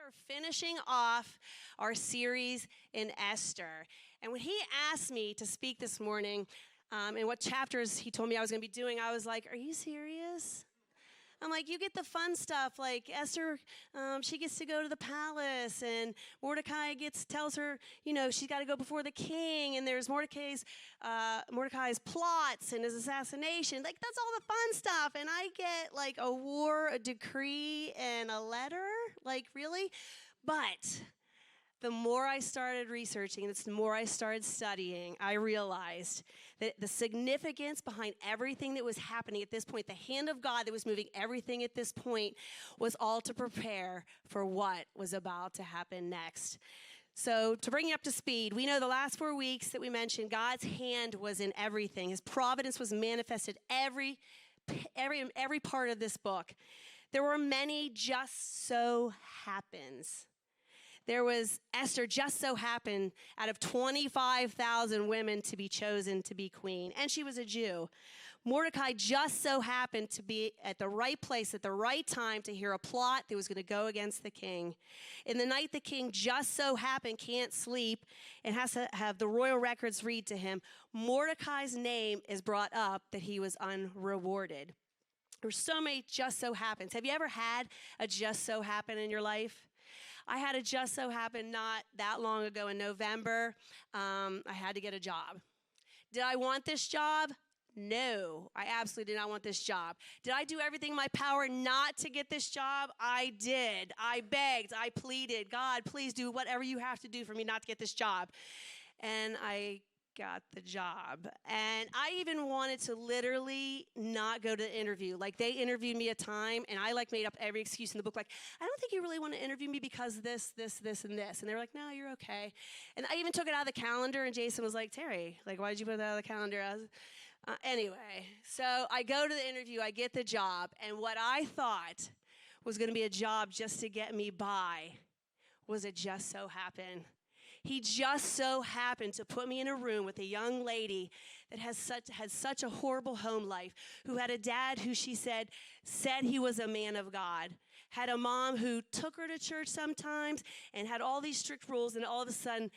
are finishing off our series in Esther. And when he asked me to speak this morning, and what chapters he told me I was going to be doing, I was like, are you serious? I'm like, you get the fun stuff, like Esther, she gets to go to the palace, and Mordecai tells her, she's got to go before the king, and there's Mordecai's plots and his assassination. Like, that's all the fun stuff, and I get, like, a war, a decree, and a letter? Like, really? But the more I started researching, the more I started studying, I realized that the significance behind everything that was happening at this point, the hand of God that was moving everything at this point, was all to prepare for what was about to happen next. So to bring you up to speed, we know the last 4 weeks that we mentioned, God's hand was in everything. His providence was manifested every part of this book. There were many just so happens. There was Esther just so happened out of 25,000 women to be chosen to be queen, and she was a Jew. Mordecai just so happened to be at the right place at the right time to hear a plot that was going to go against the king. In the night the king just so happened can't sleep and has to have the royal records read to him, Mordecai's name is brought up that he was unrewarded. There's so many just so happens. Have you ever had a just so happen in your life? I had a just so happen not that long ago in November. I had to get a job. Did I want this job? No, I absolutely did not want this job. Did I do everything in my power not to get this job? I did. I begged. I pleaded. God, please do whatever you have to do for me not to get this job. And I got the job. And I even wanted to literally not go to the interview. Like, they interviewed me a time, and I made up every excuse in the book. Like, I don't think you really want to interview me because this, and this. And they were like, no, you're okay. And I even took it out of the calendar, and Jason was like, Terry, why did you put that out of the calendar? Anyway, so I go to the interview, I get the job, and what I thought was going to be a job just to get me by was it just so happened. He just so happened to put me in a room with a young lady that had such a horrible home life, who had a dad who she said he was a man of God, had a mom who took her to church sometimes and had all these strict rules, and all of a sudden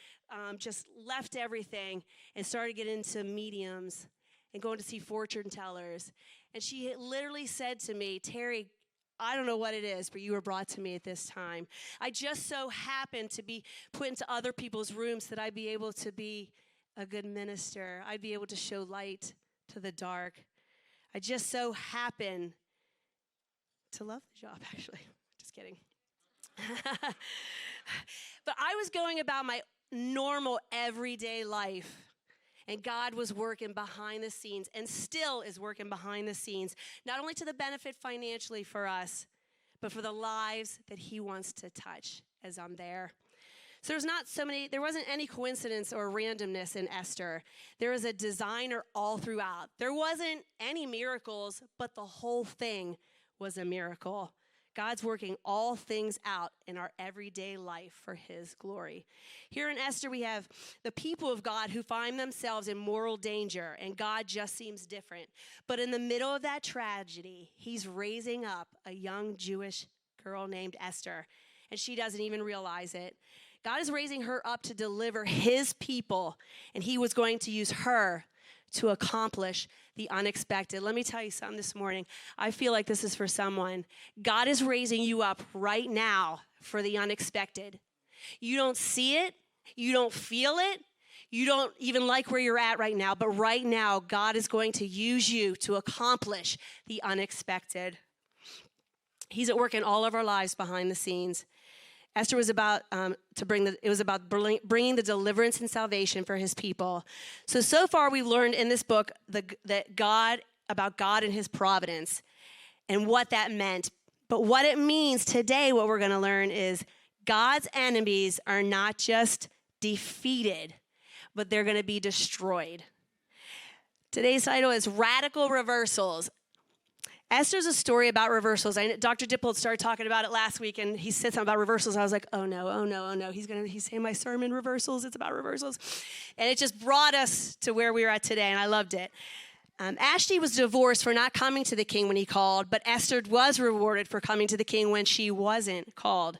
just left everything and started getting into mediums and going to see fortune tellers. And she literally said to me, Terry, I don't know what it is, but you were brought to me at this time. I just so happened to be put into other people's rooms that I'd be able to be a good minister. I'd be able to show light to the dark. I just so happen to love the job, actually. Just kidding. But I was going about my normal everyday life. And God was working behind the scenes and still is working behind the scenes, not only to the benefit financially for us, but for the lives that he wants to touch as I'm there. So there wasn't any coincidence or randomness in Esther. There was a designer all throughout. There wasn't any miracles, but the whole thing was a miracle. God's working all things out in our everyday life for his glory. Here in Esther, we have the people of God who find themselves in moral danger, and God just seems different. But in the middle of that tragedy, he's raising up a young Jewish girl named Esther, and she doesn't even realize it. God is raising her up to deliver his people, and he was going to use her to accomplish the unexpected. Let me tell you something this morning. I feel like this is for someone. God is raising you up right now for the unexpected. You don't see it. You don't feel it. You don't even like where you're at right now. But right now, God is going to use you to accomplish the unexpected. He's at work in all of our lives behind the scenes. Esther was about bringing the deliverance and salvation for his people. So far we've learned in this book about God and his providence and what that meant. But what it means today, what we're going to learn is God's enemies are not just defeated, but they're going to be destroyed. Today's title is Radical Reversals. Esther's a story about reversals. Dr. Dippold started talking about it last week, and he said something about reversals. I was like, oh no. He's saying my sermon reversals. It's about reversals. And it just brought us to where we are at today, and I loved it. Vashti was divorced for not coming to the king when he called, but Esther was rewarded for coming to the king when she wasn't called.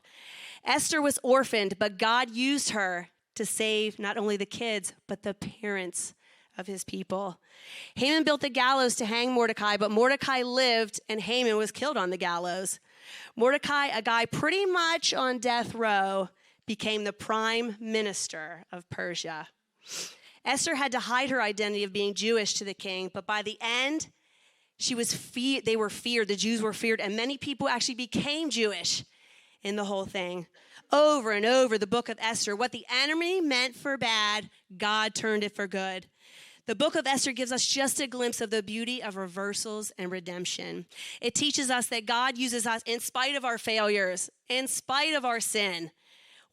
Esther was orphaned, but God used her to save not only the kids, but the parents of his people. Haman built the gallows to hang Mordecai, but Mordecai lived and Haman was killed on the gallows. Mordecai, a guy pretty much on death row, became the prime minister of Persia. Esther had to hide her identity of being Jewish to the king, but by the end, they were feared, the Jews were feared, and many people actually became Jewish in the whole thing. Over and over, the book of Esther, what the enemy meant for bad, God turned it for good. The book of Esther gives us just a glimpse of the beauty of reversals and redemption. It teaches us that God uses us in spite of our failures, in spite of our sin.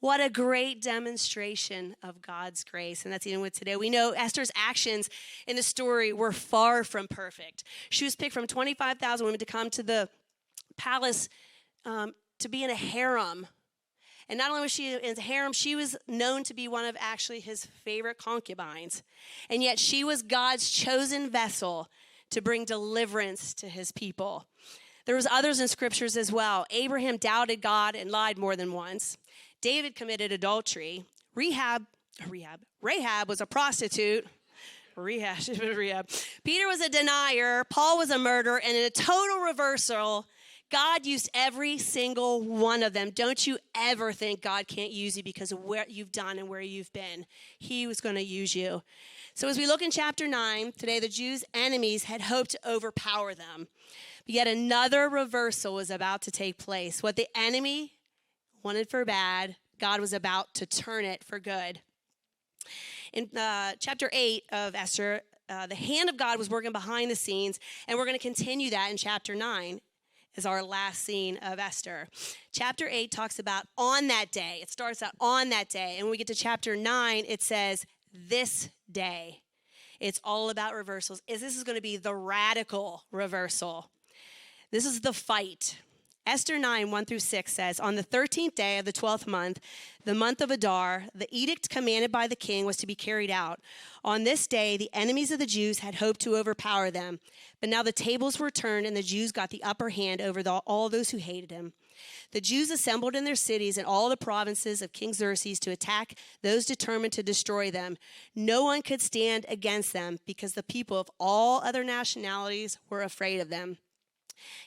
What a great demonstration of God's grace. And that's even with today. We know Esther's actions in the story were far from perfect. She was picked from 25,000 women to come to the palace to be in a harem. And not only was she in a harem, she was known to be one of actually his favorite concubines. And yet she was God's chosen vessel to bring deliverance to his people. There was others in scriptures as well. Abraham doubted God and lied more than once. David committed adultery. Rahab was a prostitute. Rahab. Peter was a denier. Paul was a murderer. And in a total reversal, God used every single one of them. Don't you ever think God can't use you because of what you've done and where you've been. He was going to use you. So as we look in chapter 9, today the Jews' enemies had hoped to overpower them. But yet another reversal was about to take place. What the enemy wanted for bad, God was about to turn it for good. In chapter 8 of Esther, the hand of God was working behind the scenes, and we're going to continue that in chapter 9 as our last scene of Esther. Chapter 8 talks about on that day. It starts out on that day, and when we get to chapter 9, it says this day. It's all about reversals. This is going to be the radical reversal. This is the fight. Esther 9, 1-6 says, on the 13th day of the 12th month, the month of Adar, the edict commanded by the king was to be carried out. On this day, the enemies of the Jews had hoped to overpower them. But now the tables were turned, and the Jews got the upper hand over all those who hated him. The Jews assembled in their cities and all the provinces of King Xerxes to attack those determined to destroy them. No one could stand against them because the people of all other nationalities were afraid of them.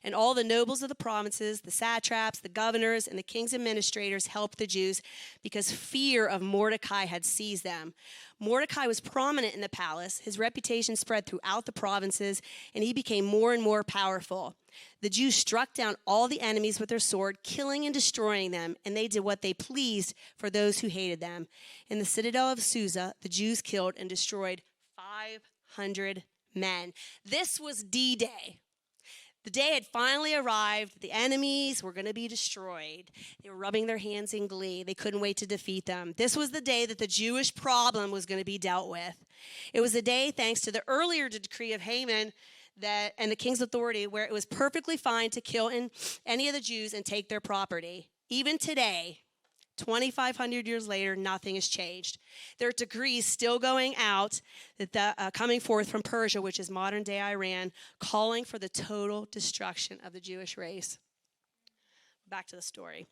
And all the nobles of the provinces, the satraps, the governors, and the king's administrators helped the Jews because fear of Mordecai had seized them. Mordecai was prominent in the palace. His reputation spread throughout the provinces, and he became more and more powerful. The Jews struck down all the enemies with their sword, killing and destroying them, and they did what they pleased for those who hated them. In the citadel of Susa, the Jews killed and destroyed 500 men. This was D-Day. The day had finally arrived. The enemies were going to be destroyed. They were rubbing their hands in glee. They couldn't wait to defeat them. This was the day that the Jewish problem was going to be dealt with. It was a day, thanks to the earlier decree of Haman and the king's authority, where it was perfectly fine to kill any of the Jews and take their property. Even today, 2,500 years later, nothing has changed. There are decrees still going out that coming forth from Persia, which is modern-day Iran, calling for the total destruction of the Jewish race. Back to the story.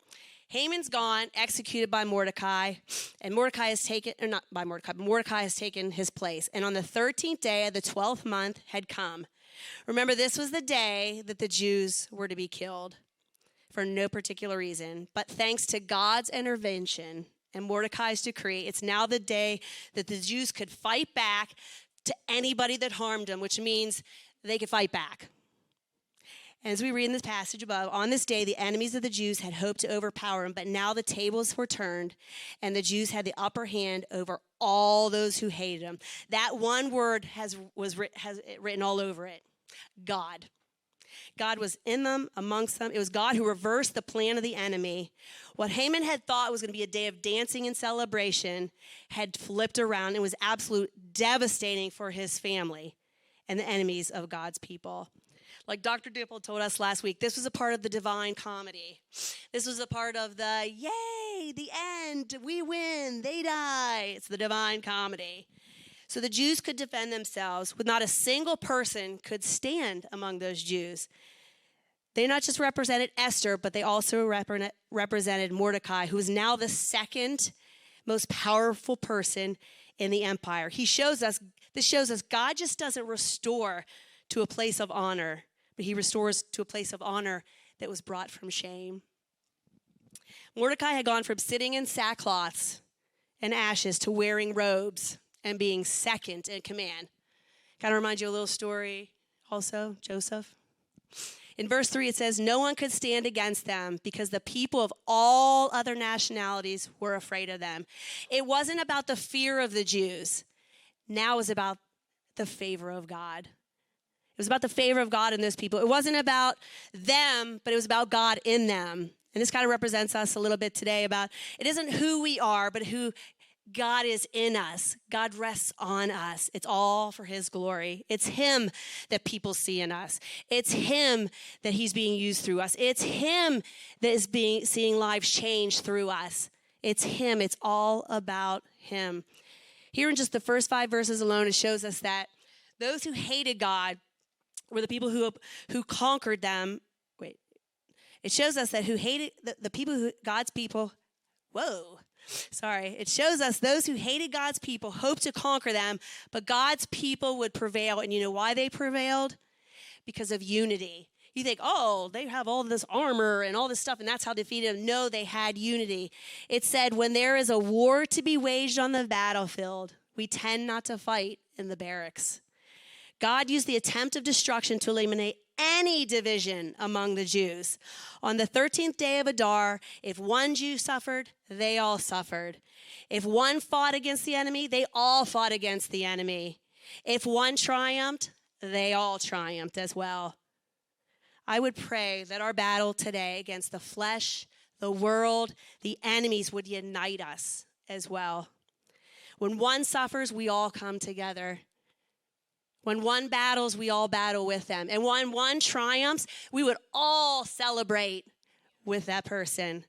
Haman's gone, executed by Mordecai, and Mordecai has taken his place. And on the 13th day of the 12th month had come. Remember, this was the day that the Jews were to be killed. For no particular reason, but thanks to God's intervention and Mordecai's decree, it's now the day that the Jews could fight back to anybody that harmed them, which means they could fight back. And as we read in this passage above, on this day, the enemies of the Jews had hoped to overpower them, but now the tables were turned, and the Jews had the upper hand over all those who hated them. That one word has written all over it: God. God was in them, amongst them. It was God who reversed the plan of the enemy. What Haman had thought was going to be a day of dancing and celebration had flipped around and was absolute devastating for his family and the enemies of God's people. Like Dr. Dipple told us last week, this was a part of the divine comedy. This was a part of the, yay, the end, we win, they die. It's the divine comedy. So the Jews could defend themselves, with not a single person could stand among those Jews. They not just represented Esther, but they also represented Mordecai, who is now the second most powerful person in the empire. This shows us God just doesn't restore to a place of honor, but he restores to a place of honor that was brought from shame. Mordecai had gone from sitting in sackcloths and ashes to wearing robes and being second in command. Kind of remind you of a little story also, Joseph. In verse 3, it says, no one could stand against them because the people of all other nationalities were afraid of them. It wasn't about the fear of the Jews. Now it was about the favor of God. It was about the favor of God in those people. It wasn't about them, but it was about God in them. And this kind of represents us a little bit today about it isn't who we are, but who God is in us. God rests on us. It's all for his glory. It's him that people see in us. It's him that he's being used through us. It's him that is seeing lives change through us. It's him. It's all about him. Here in just the first 5 verses alone, it shows us that those who hated God were the people who conquered them. It shows us that who hated the people God's people. It shows us those who hated God's people hoped to conquer them, but God's people would prevail. And you know why they prevailed? Because of unity. You think, oh, they have all this armor and all this stuff, and that's how defeated them. No, they had unity. It said, when there is a war to be waged on the battlefield, we tend not to fight in the barracks. God used the attempt of destruction to eliminate any division among the Jews. On the 13th day of Adar, if one Jew suffered, they all suffered. If one fought against the enemy, they all fought against the enemy. If one triumphed, they all triumphed as well. I would pray that our battle today against the flesh, the world, the enemies would unite us as well. When one suffers, we all come together. When one battles, we all battle with them. And when one triumphs, we would all celebrate with that person.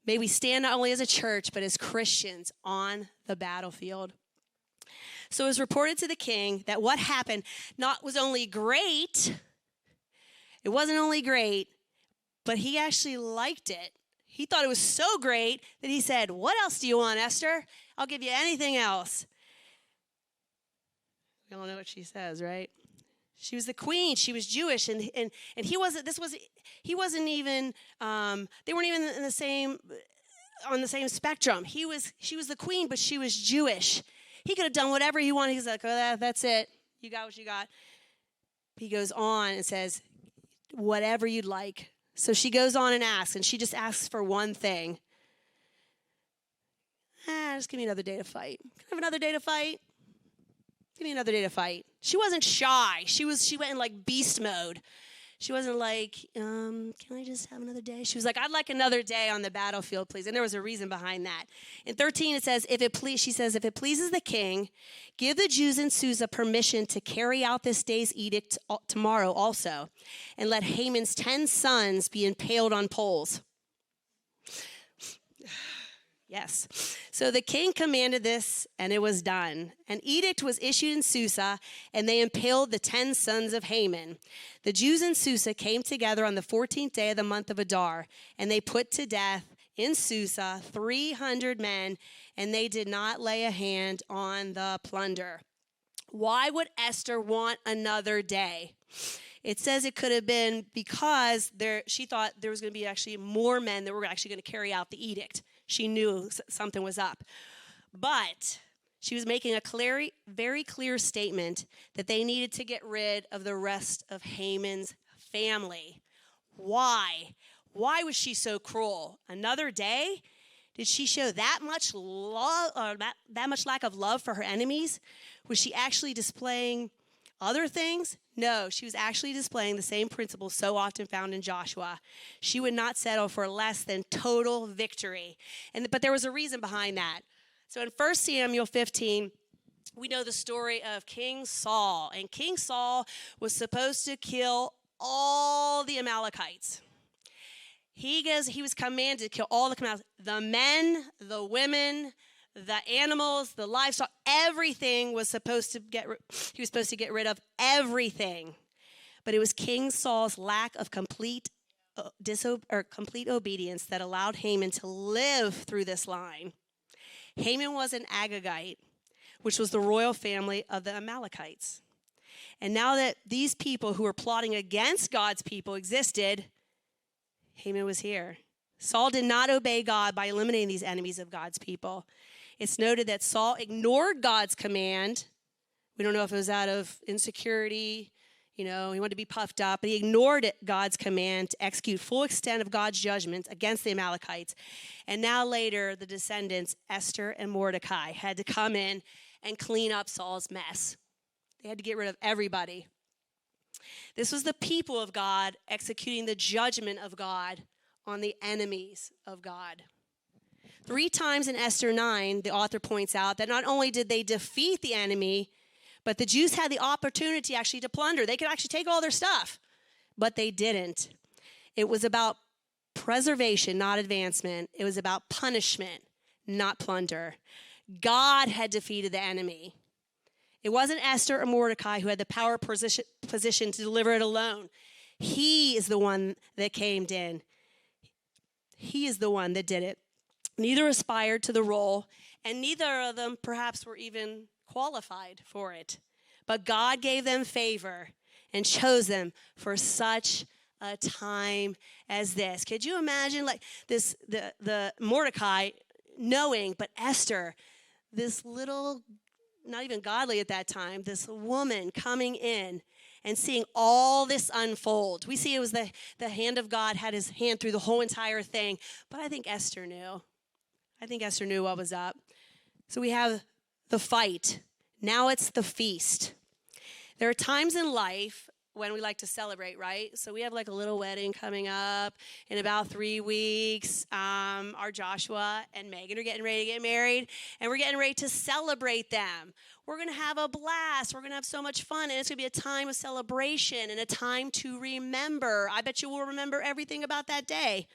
May we stand not only as a church, but as Christians on the battlefield. So it was reported to the king that what happened was only great. It wasn't only great, but he actually liked it. He thought it was so great that he said, what else do you want, Esther? I'll give you anything else. We all know what she says, right? She was the queen. She was Jewish, and he wasn't. He wasn't even. They weren't even on the same spectrum. She was the queen, but she was Jewish. He could have done whatever he wanted. He's like, oh, that's it. You got what you got. He goes on and says, whatever you'd like. So she goes on and asks, and she just asks for one thing. Just give me another day to fight. Can I have another day to fight? Give me another day to fight. She wasn't shy. She went in like beast mode. She wasn't like, can I just have another day? She was like, I'd like another day on the battlefield, please. And there was a reason behind that. In 13, it says, if it pleases the king, give the Jews in Susa permission to carry out this day's edict tomorrow also, and let Haman's 10 sons be impaled on poles. Yes. So the king commanded this, and it was done. An edict was issued in Susa, and they impaled the 10 sons of Haman. The Jews in Susa came together on the 14th day of the month of Adar, and they put to death in Susa 300 men, and they did not lay a hand on the plunder. Why would Esther want another day? It says it could have been because she thought there was going to be actually more men that were actually going to carry out the edict. She knew something was up. But she was making a very clear statement that they needed to get rid of the rest of Haman's family. Why? Why was she so cruel? Another day? Did she show that much love, or that much lack of love for her enemies? Was she actually displaying other things? No, she was actually displaying the same principles so often found in Joshua. She would not settle for less than total victory. But there was a reason behind that. So in 1 Samuel 15, we know the story of King Saul. And King Saul was supposed to kill all the Amalekites. He was commanded to kill all the Amalekites, the men, the women, the animals, the livestock, everything he was supposed to get rid of everything. But it was King Saul's lack of complete complete obedience that allowed Haman to live through this line. Haman was an Agagite, which was the royal family of the Amalekites. And now that these people who were plotting against God's people existed, Haman was here. Saul did not obey God by eliminating these enemies of God's people. It's noted that Saul ignored God's command. We don't know if it was out of insecurity, he wanted to be puffed up, but he ignored God's command to execute full extent of God's judgment against the Amalekites. And now later, the descendants, Esther and Mordecai, had to come in and clean up Saul's mess. They had to get rid of everybody. This was the people of God executing the judgment of God on the enemies of God. 3 times in Esther 9, the author points out that not only did they defeat the enemy, but the Jews had the opportunity actually to plunder. They could actually take all their stuff, but they didn't. It was about preservation, not advancement. It was about punishment, not plunder. God had defeated the enemy. It wasn't Esther or Mordecai who had the power position to deliver it alone. He is the one that came in. He is the one that did it. Neither aspired to the role, and neither of them perhaps were even qualified for it. But God gave them favor and chose them for such a time as this. Could you imagine the Mordecai knowing, but Esther, this little, not even godly at that time, this woman coming in and seeing all this unfold. We see it was the hand of God had his hand through the whole entire thing, but I think Esther knew. I think Esther knew what was up. So we have the fight. Now it's the feast. There are times in life when we like to celebrate, right? So we have like a little wedding coming up in about 3 weeks. Our Joshua and Megan are getting ready to get married, and we're getting ready to celebrate them. We're going to have a blast. We're going to have so much fun, and it's going to be a time of celebration and a time to remember. I bet you will remember everything about that day.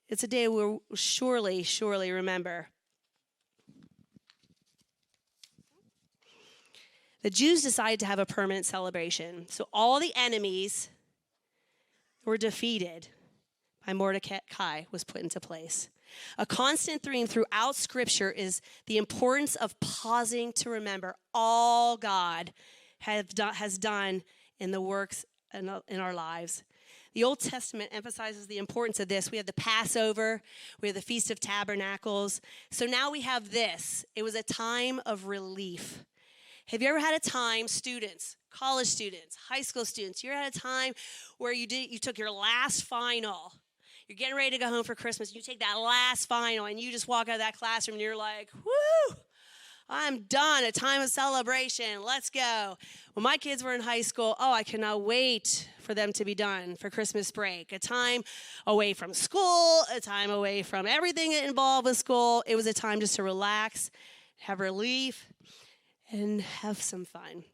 It's a day we'll surely remember. The Jews decided to have a permanent celebration. So all the enemies were defeated by Mordecai was put into place. A constant theme throughout Scripture is the importance of pausing to remember all God has done in the works in our lives. The Old Testament emphasizes the importance of this. We have the Passover. We have the Feast of Tabernacles. So now we have this. It was a time of relief. Have you ever had a time, students, college students, high school students, you ever had a time where you took your last final? You're getting ready to go home for Christmas. You take that last final, and you just walk out of that classroom, and you're like, whoo, I'm done. A time of celebration. Let's go. When my kids were in high school, I cannot wait for them to be done for Christmas break. A time away from school, a time away from everything involved with school. It was a time just to relax, have relief, and have some fun.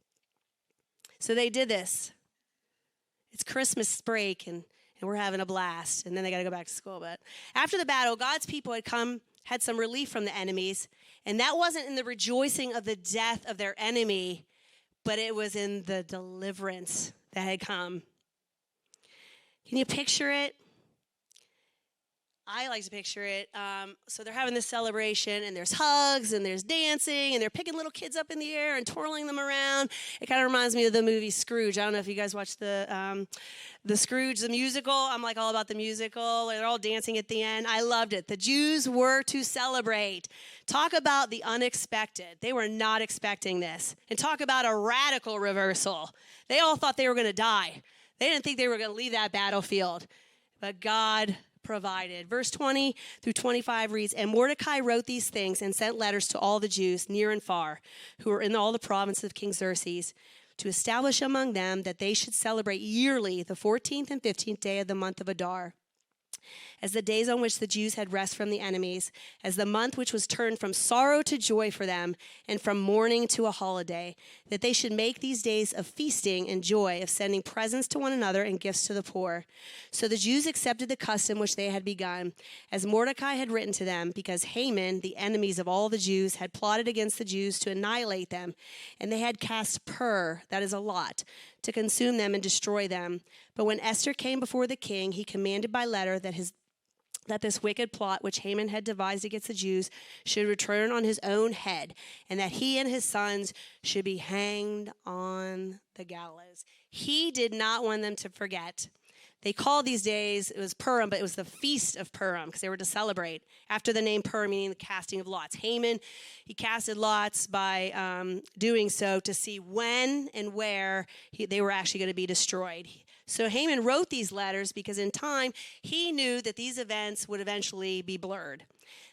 So they did this. It's Christmas break, and we're having a blast, and then they got to go back to school. But after the battle, God's people had some relief from the enemies, and that wasn't in the rejoicing of the death of their enemy, but it was in the deliverance that had come. Can you picture it? I like to picture it. So they're having this celebration, and there's hugs, and there's dancing, and they're picking little kids up in the air and twirling them around. It kind of reminds me of the movie Scrooge. I don't know if you guys watched the Scrooge, the musical. I'm like all about the musical. They're all dancing at the end. I loved it. The Jews were to celebrate. Talk about the unexpected. They were not expecting this. And talk about a radical reversal. They all thought they were going to die. They didn't think they were going to leave that battlefield. But God provided. Verse 20 through 25 reads, "And Mordecai wrote these things and sent letters to all the Jews near and far who were in all the provinces of King Xerxes to establish among them that they should celebrate yearly the 14th and 15th day of the month of Adar, as the days on which the Jews had rest from the enemies, as the month which was turned from sorrow to joy for them, and from mourning to a holiday, that they should make these days of feasting and joy, of sending presents to one another and gifts to the poor. So the Jews accepted the custom which they had begun, as Mordecai had written to them, because Haman, the enemies of all the Jews, had plotted against the Jews to annihilate them, and they had cast pur, that is a lot, to consume them and destroy them. But when Esther came before the king, he commanded by letter that this wicked plot which Haman had devised against the Jews should return on his own head, and that he and his sons should be hanged on the gallows. He did not want them to forget. They called these days, it was Purim, but it was the Feast of Purim because they were to celebrate after the name Purim, meaning the casting of lots. Haman, he casted lots by doing so to see when and where they were actually going to be destroyed. So Haman wrote these letters because in time he knew that these events would eventually be blurred.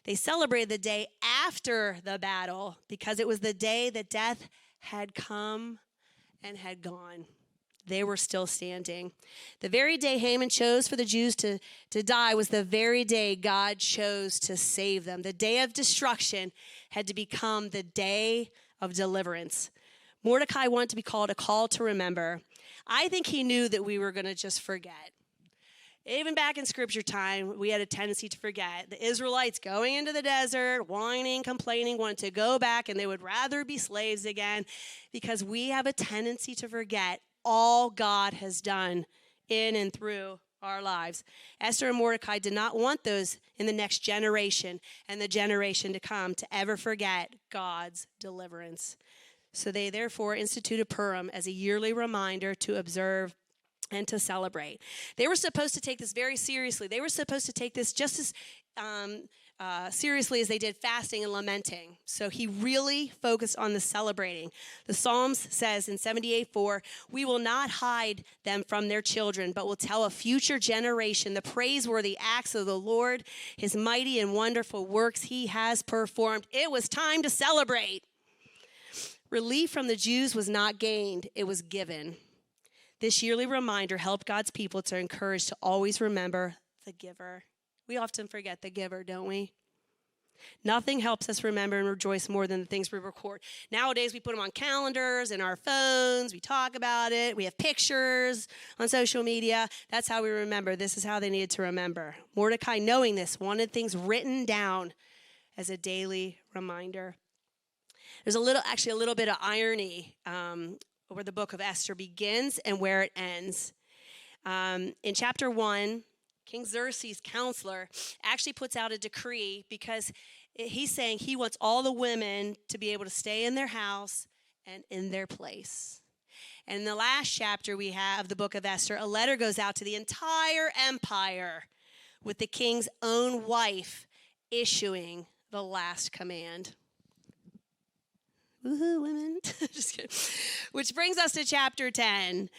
They celebrated the day after the battle because it was the day that death had come and had gone. They were still standing. The very day Haman chose for the Jews to die was the very day God chose to save them. The day of destruction had to become the day of deliverance. Mordecai wanted to be called a call to remember. I think he knew that we were going to just forget. Even back in scripture time, we had a tendency to forget. The Israelites going into the desert, whining, complaining, wanted to go back, and they would rather be slaves again because we have a tendency to forget all God has done in and through our lives. Esther and Mordecai did not want those in the next generation and the generation to come to ever forget God's deliverance. So they therefore instituted Purim as a yearly reminder to observe and to celebrate. They were supposed to take this very seriously. They were supposed to take this just as seriously as they did fasting and lamenting. So he really focused on the celebrating. The Psalms says in 78:4, we will not hide them from their children, but will tell a future generation the praiseworthy acts of the Lord, his mighty and wonderful works he has performed. It was time to celebrate. Relief from the Jews was not gained, it was given. This yearly reminder helped God's people to encourage to always remember the giver. We often forget the giver, don't we? Nothing helps us remember and rejoice more than the things we record. Nowadays, we put them on calendars and our phones. We talk about it. We have pictures on social media. That's how we remember. This is how they needed to remember. Mordecai, knowing this, wanted things written down as a daily reminder. There's a little bit of irony where the book of Esther begins and where it ends. In chapter 1, King Xerxes' counselor actually puts out a decree because he's saying he wants all the women to be able to stay in their house and in their place. And in the last chapter we have the book of Esther, a letter goes out to the entire empire with the king's own wife issuing the last command. Woohoo, women. Just kidding. Which brings us to chapter 10.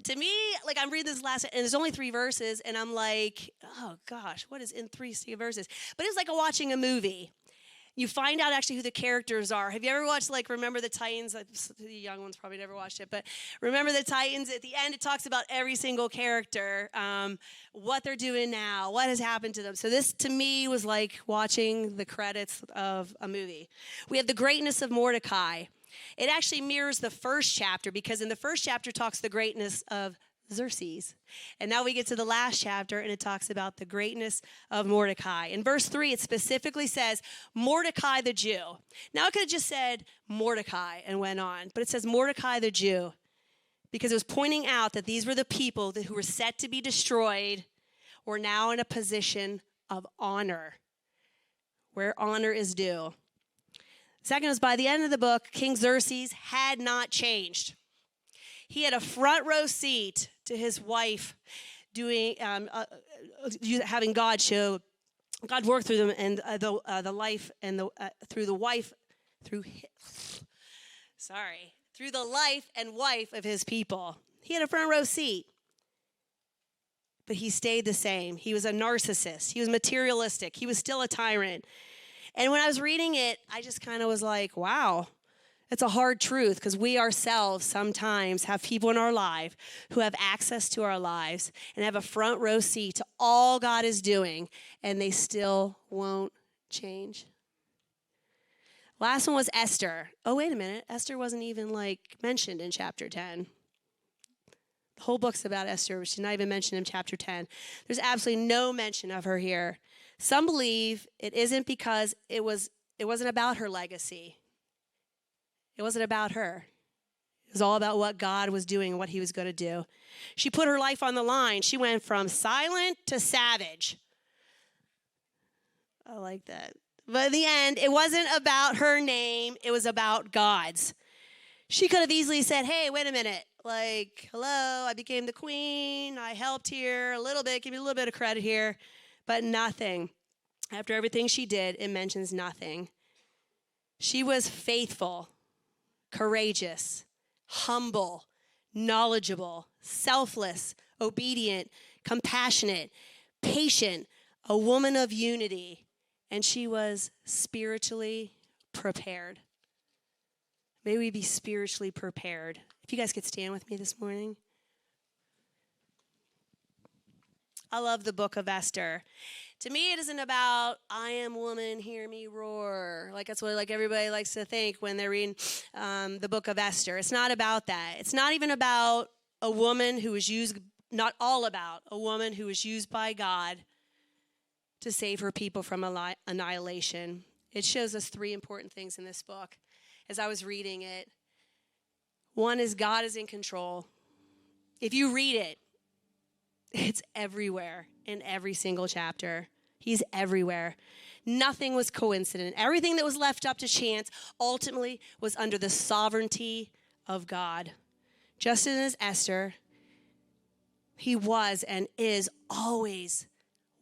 To me, like I'm reading this last, and there's only 3 verses, and I'm like, oh gosh, what is in 3 verses? But it's like watching a movie. You find out actually who the characters are. Have you ever watched, like, Remember the Titans? The young ones probably never watched it, but Remember the Titans, at the end it talks about every single character, what they're doing now, what has happened to them. So this, to me, was like watching the credits of a movie. We have the greatness of Mordecai. It actually mirrors the first chapter because in the first chapter talks the greatness of Xerxes. And now we get to the last chapter and it talks about the greatness of Mordecai. In verse 3, it specifically says, Mordecai the Jew. Now it could have just said Mordecai and went on, but it says Mordecai the Jew because it was pointing out that these were the people who were set to be destroyed were now in a position of honor, where honor is due. Second is by the end of the book, King Xerxes had not changed. He had a front row seat to his wife doing, having God work through them and the life and through the life and wife of his people. He had a front row seat, but he stayed the same. He was a narcissist. He was materialistic. He was still a tyrant. And when I was reading it, I just kind of was like, wow. It's a hard truth because we ourselves sometimes have people in our life who have access to our lives and have a front row seat to all God is doing, and they still won't change. Last one was Esther. Oh, wait a minute. Esther wasn't even mentioned in chapter 10. The whole book's about Esther, but she's not even mentioned in chapter 10. There's absolutely no mention of her here. Some believe it isn't because it wasn't about her legacy. It wasn't about her. It was all about what God was doing and what he was going to do. She put her life on the line. She went from silent to savage. I like that. But in the end, it wasn't about her name. It was about God's. She could have easily said, hey, wait a minute. Like, hello, I became the queen. I helped here a little bit. Give me a little bit of credit here. But nothing. After everything she did, it mentions nothing. She was faithful, courageous, humble, knowledgeable, selfless, obedient, compassionate, patient, a woman of unity, and she was spiritually prepared. May we be spiritually prepared. If you guys could stand with me this morning. I love the book of Esther. To me, it isn't about, I am woman, hear me roar. Like that's what everybody likes to think when they're reading the book of Esther. It's not about that. It's not even about a woman who was used, not all about a woman who was used by God to save her people from annihilation. It shows us three important things in this book as I was reading it. One is God is in control. If you read it, it's everywhere in every single chapter. He's everywhere. Nothing was coincident. Everything that was left up to chance ultimately was under the sovereignty of God. Just as Esther, he was and is always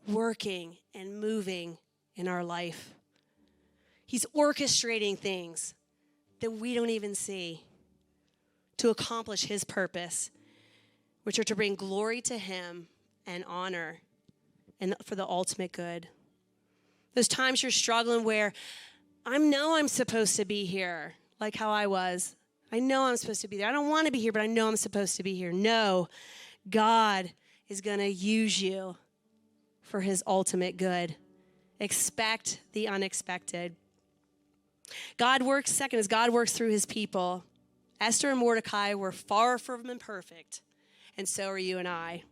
working and moving in our life. He's orchestrating things that we don't even see to accomplish his purpose, which are to bring glory to him and honor and for the ultimate good. Those times you're struggling where I know I'm supposed to be here, like how I was. I know I'm supposed to be there. I don't want to be here, but I know I'm supposed to be here. No, God is going to use you for his ultimate good. Expect the unexpected. Second is God works through his people. Esther and Mordecai were far from imperfect, and so are you and I.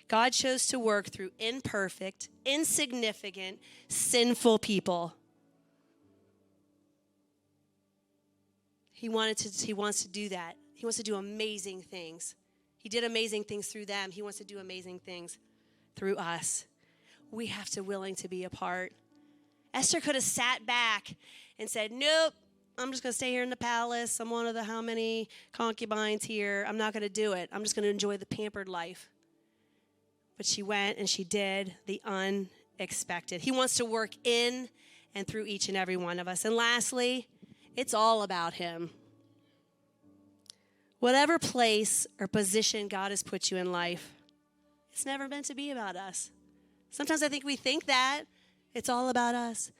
God chose to work through imperfect, insignificant, sinful people. He wants to do that. He wants to do amazing things. He did amazing things through them. He wants to do amazing things through us. We have to willing to be a part. Esther could have sat back and said, nope, I'm just going to stay here in the palace. I'm one of the how many concubines here. I'm not going to do it. I'm just going to enjoy the pampered life. But she went and she did the unexpected. He wants to work in and through each and every one of us. And lastly, it's all about him. Whatever place or position God has put you in life, it's never meant to be about us. Sometimes I think we think that it's all about us.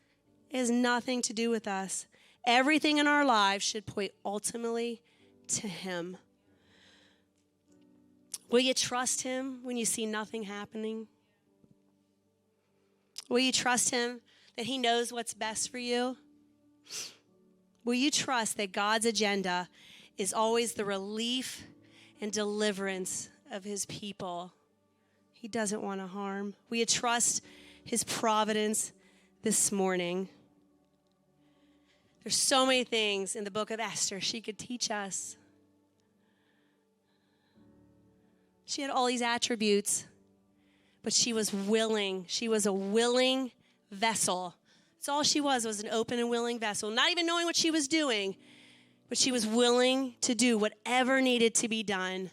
It has nothing to do with us. Everything in our lives should point ultimately to him. Will you trust him when you see nothing happening? Will you trust him that he knows what's best for you? Will you trust that God's agenda is always the relief and deliverance of his people? He doesn't want to harm. Will you trust his providence this morning? There's so many things in the book of Esther she could teach us. She had all these attributes, but she was willing. She was a willing vessel. That's all she was an open and willing vessel, not even knowing what she was doing, but she was willing to do whatever needed to be done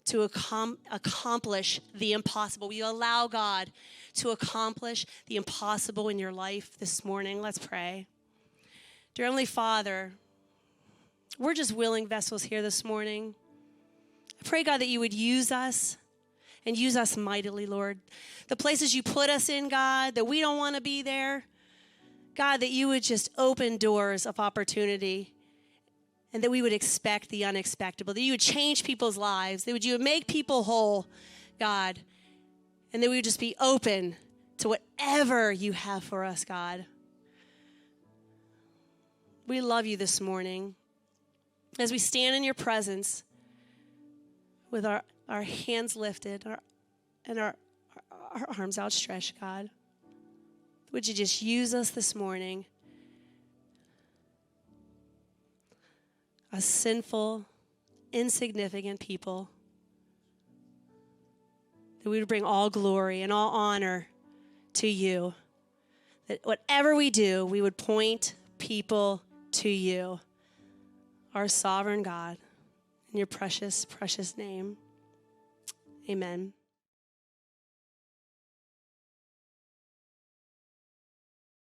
to accomplish the impossible. Will you allow God to accomplish the impossible in your life this morning? Let's pray. Dear Heavenly Father, we're just willing vessels here this morning. I pray, God, that you would use us and use us mightily, Lord. The places you put us in, God, that we don't want to be there, God, that you would just open doors of opportunity and that we would expect the unexpected, that you would change people's lives, that you would make people whole, God, and that we would just be open to whatever you have for us, God. We love you this morning. As we stand in your presence with our hands lifted and our arms outstretched, God, would you just use us this morning? a sinful, insignificant people, that we would bring all glory and all honor to you. That whatever we do, we would point people to you, our sovereign God, in your precious, precious name. Amen.